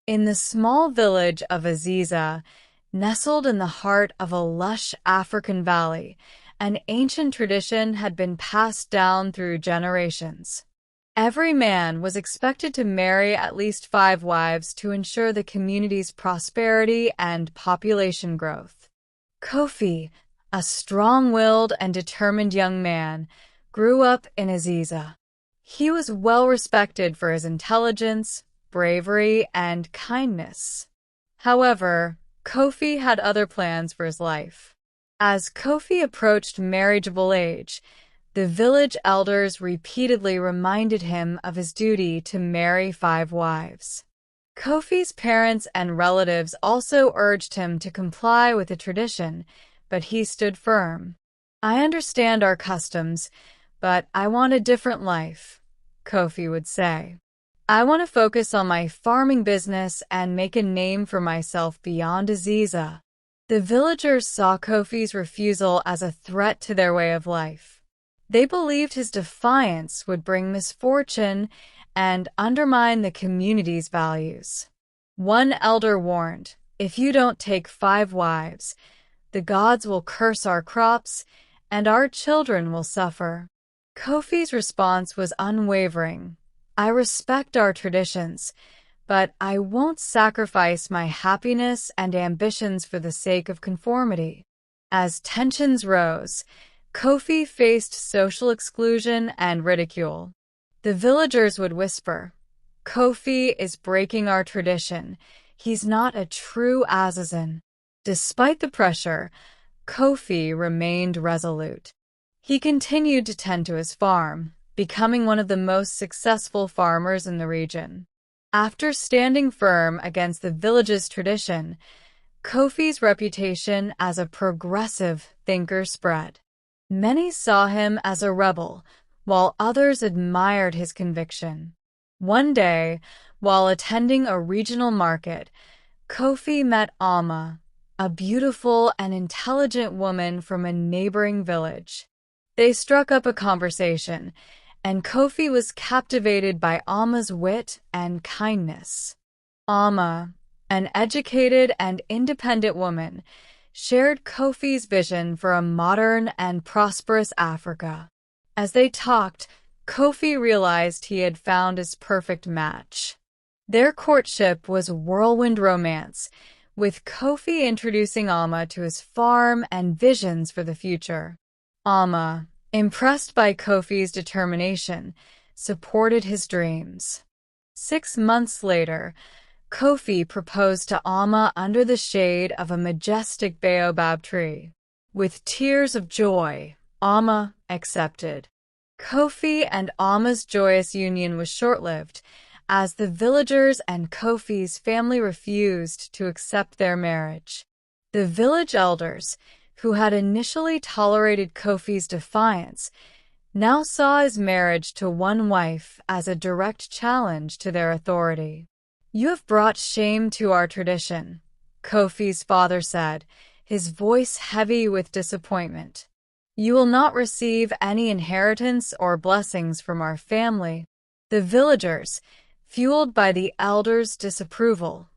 In the small village of Aziza, nestled in the heart of a lush African valley, an ancient tradition had been passed down through generations. Every man was expected to marry at least 5 wives to ensure the community's prosperity and population growth. Kofi, a strong-willed and determined young man, grew up in Aziza. He was well respected for his intelligence, bravery, and kindness. However, Kofi had other plans for his life. As Kofi approached marriageable age, the village elders repeatedly reminded him of his duty to marry 5 wives. Kofi's parents and relatives also urged him to comply with the tradition, but he stood firm. "I understand our customs, but I want a different life," Kofi would say. "I want to focus on my farming business and make a name for myself beyond Aziza." The villagers saw Kofi's refusal as a threat to their way of life. They believed his defiance would bring misfortune and undermine the community's values. One elder warned, "If you don't take 5 wives, the gods will curse our crops and our children will suffer." Kofi's response was unwavering. "I respect our traditions, but I won't sacrifice my happiness and ambitions for the sake of conformity." As tensions rose, Kofi faced social exclusion and ridicule. The villagers would whisper, "Kofi is breaking our tradition. He's not a true Azazan." Despite the pressure, Kofi remained resolute. He continued to tend to his farm, becoming one of the most successful farmers in the region. After standing firm against the village's tradition, Kofi's reputation as a progressive thinker spread. Many saw him as a rebel, while others admired his conviction. One day, while attending a regional market, Kofi met Alma, a beautiful and intelligent woman from a neighboring village. They struck up a conversation, and Kofi was captivated by Alma's wit and kindness. Alma, an educated and independent woman, shared Kofi's vision for a modern and prosperous Africa. As they talked, Kofi realized he had found his perfect match. Their courtship was a whirlwind romance, with Kofi introducing Alma to his farm and visions for the future. Alma, impressed by Kofi's determination, supported his dreams. 6 months later, Kofi proposed to Alma under the shade of a majestic baobab tree. With tears of joy, Alma accepted. Kofi and Alma's joyous union was short-lived, as the villagers and Kofi's family refused to accept their marriage. The village elders, who had initially tolerated Kofi's defiance, now saw his marriage to one wife as a direct challenge to their authority. "You have brought shame to our tradition," Kofi's father said, his voice heavy with disappointment. "You will not receive any inheritance or blessings from our family." The villagers, fueled by the elders' disapproval,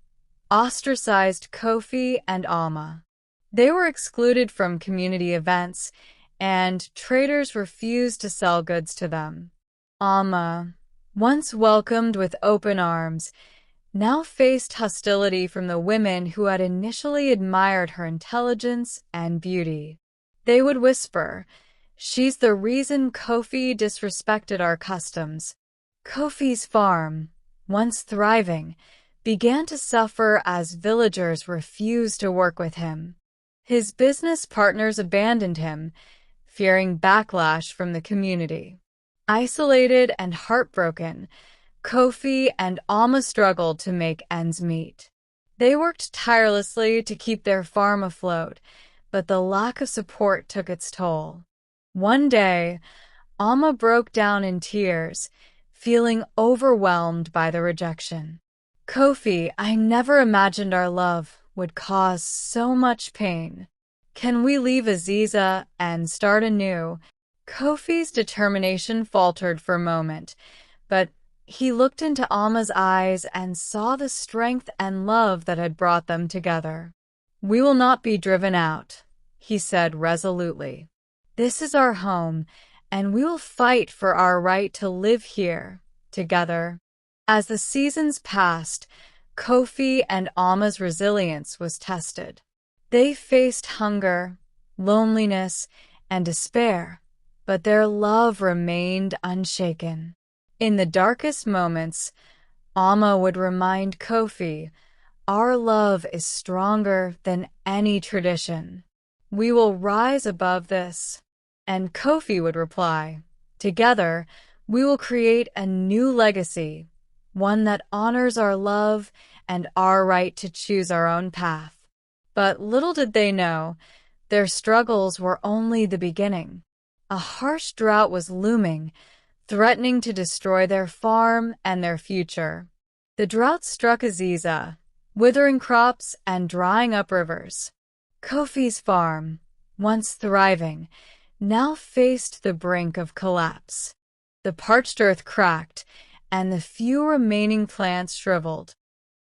ostracized Kofi and Alma. They were excluded from community events, and traders refused to sell goods to them. Alma, once welcomed with open arms, now faced hostility from the women who had initially admired her intelligence and beauty. They would whisper, "She's the reason Kofi disrespected our customs." Kofi's farm, once thriving, began to suffer as villagers refused to work with him. His business partners abandoned him, fearing backlash from the community. Isolated and heartbroken, Kofi and Alma struggled to make ends meet. They worked tirelessly to keep their farm afloat, but the lack of support took its toll. One day, Alma broke down in tears, feeling overwhelmed by the rejection. "Kofi, I never imagined our love would cause so much pain. Can we leave Aziza and start anew?" Kofi's determination faltered for a moment, but He looked into Alma's eyes and saw the strength and love that had brought them together. "We will not be driven out," he said resolutely. "This is our home, and we will fight for our right to live here, together." As the seasons passed, Kofi and Alma's resilience was tested. They faced hunger, loneliness, and despair, but their love remained unshaken. In the darkest moments, Alma would remind Kofi, "Our love is stronger than any tradition. We will rise above this." And Kofi would reply, "Together, we will create a new legacy, one that honors our love and our right to choose our own path." But little did they know, their struggles were only the beginning. A harsh drought was looming, threatening to destroy their farm and their future. The drought struck Aziza, withering crops and drying up rivers. Kofi's farm, once thriving, now faced the brink of collapse. The parched earth cracked, and the few remaining plants shriveled.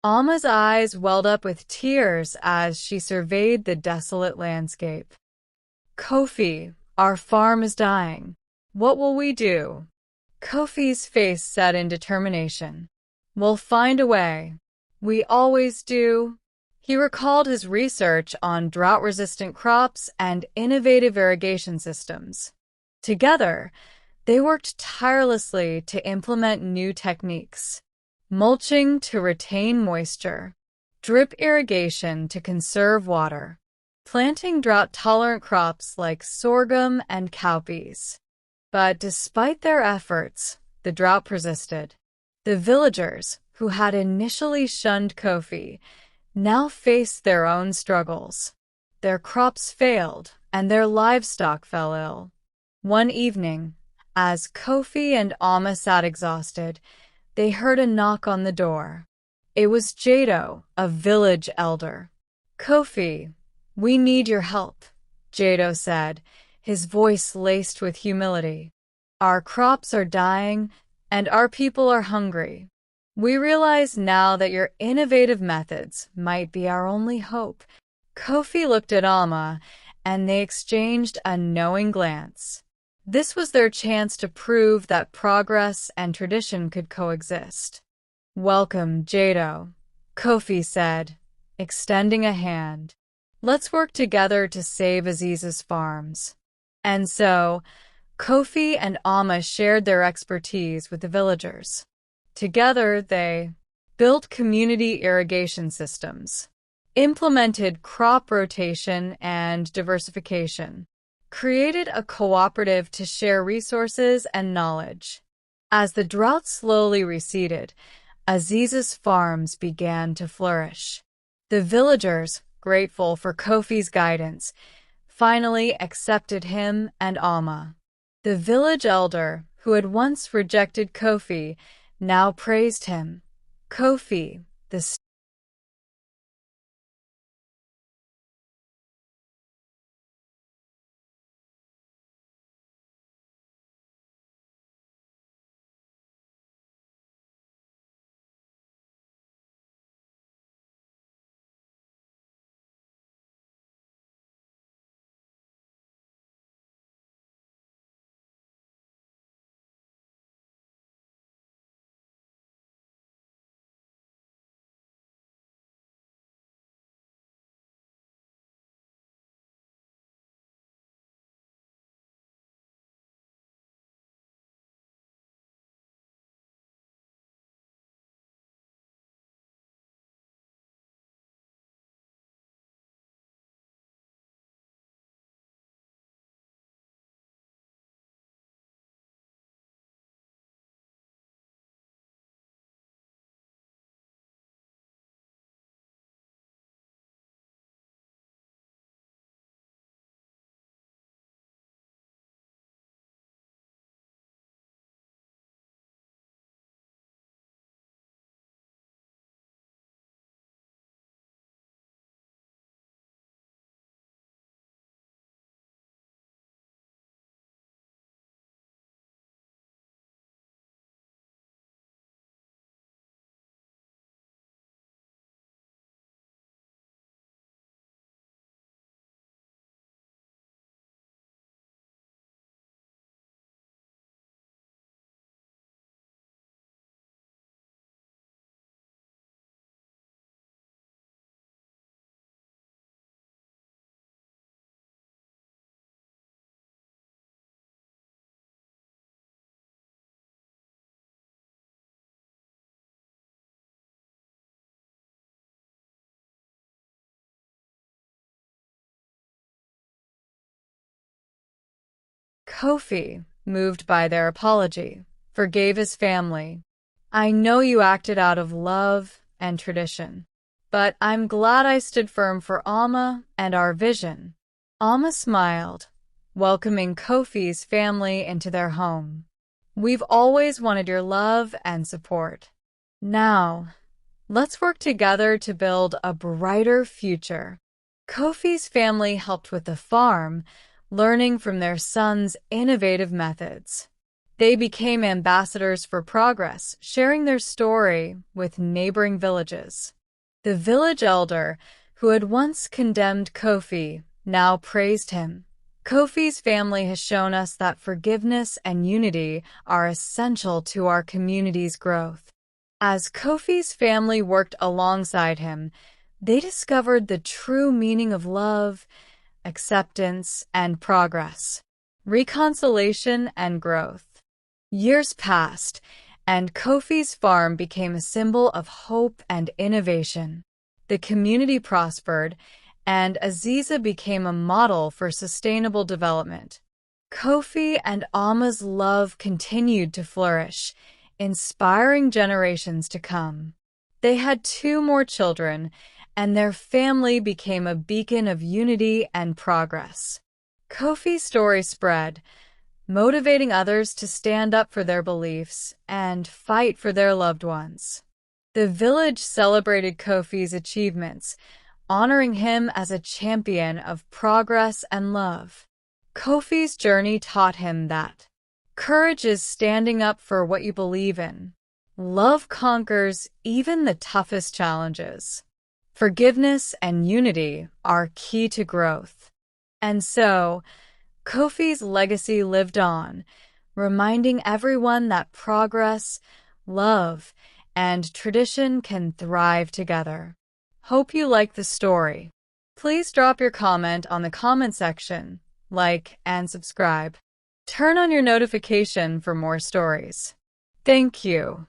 Alma's eyes welled up with tears as she surveyed the desolate landscape. "Kofi, our farm is dying. What will we do?" Kofi's face set in determination. "We'll find a way. We always do." He recalled his research on drought-resistant crops and innovative irrigation systems. Together, they worked tirelessly to implement new techniques: mulching to retain moisture, drip irrigation to conserve water, planting drought-tolerant crops like sorghum and cowpeas. But despite their efforts, the drought persisted. The villagers, who had initially shunned Kofi, now faced their own struggles. Their crops failed, and their livestock fell ill. One evening, as Kofi and Alma sat exhausted, they heard a knock on the door. It was Jado, a village elder. "Kofi, we need your help," Jado said, his voice laced with humility. "Our crops are dying, and our people are hungry. We realize now that your innovative methods might be our only hope." Kofi looked at Alma, and they exchanged a knowing glance. This was their chance to prove that progress and tradition could coexist. "Welcome, Jado," Kofi said, extending a hand. "Let's work together to save Aziza's farms." And so, Kofi and Alma shared their expertise with the villagers. Together, they built community irrigation systems, implemented crop rotation and diversification, created a cooperative to share resources and knowledge. As the drought slowly receded, Aziza's farms began to flourish. The villagers, grateful for Kofi's guidance, finally accepted him and Alma. The village elder, who had once rejected Kofi, now praised him. Kofi, the Kofi, moved by their apology, forgave his family. "I know you acted out of love and tradition, but I'm glad I stood firm for Alma and our vision." Alma smiled, welcoming Kofi's family into their home. "We've always wanted your love and support. Now, let's work together to build a brighter future." Kofi's family helped with the farm, learning from their son's innovative methods. They became ambassadors for progress, sharing their story with neighboring villages. The village elder, who had once condemned Kofi, now praised him. Kofi's family has shown us that forgiveness and unity are essential to our community's growth. As Kofi's family worked alongside him, they discovered the true meaning of love, acceptance, and progress, reconciliation, and growth. Years passed, and Kofi's farm became a symbol of hope and innovation. The community prospered, and Aziza became a model for sustainable development. Kofi and Alma's love continued to flourish, inspiring generations to come. They had 2 more children, and their family became a beacon of unity and progress. Kofi's story spread, motivating others to stand up for their beliefs and fight for their loved ones. The village celebrated Kofi's achievements, honoring him as a champion of progress and love. Kofi's journey taught him that courage is standing up for what you believe in. Love conquers even the toughest challenges. Forgiveness and unity are key to growth. And so, Kofi's legacy lived on, reminding everyone that progress, love, and tradition can thrive together. Hope you like the story. Please drop your comment on the comment section, like, and subscribe. Turn on your notification for more stories. Thank you.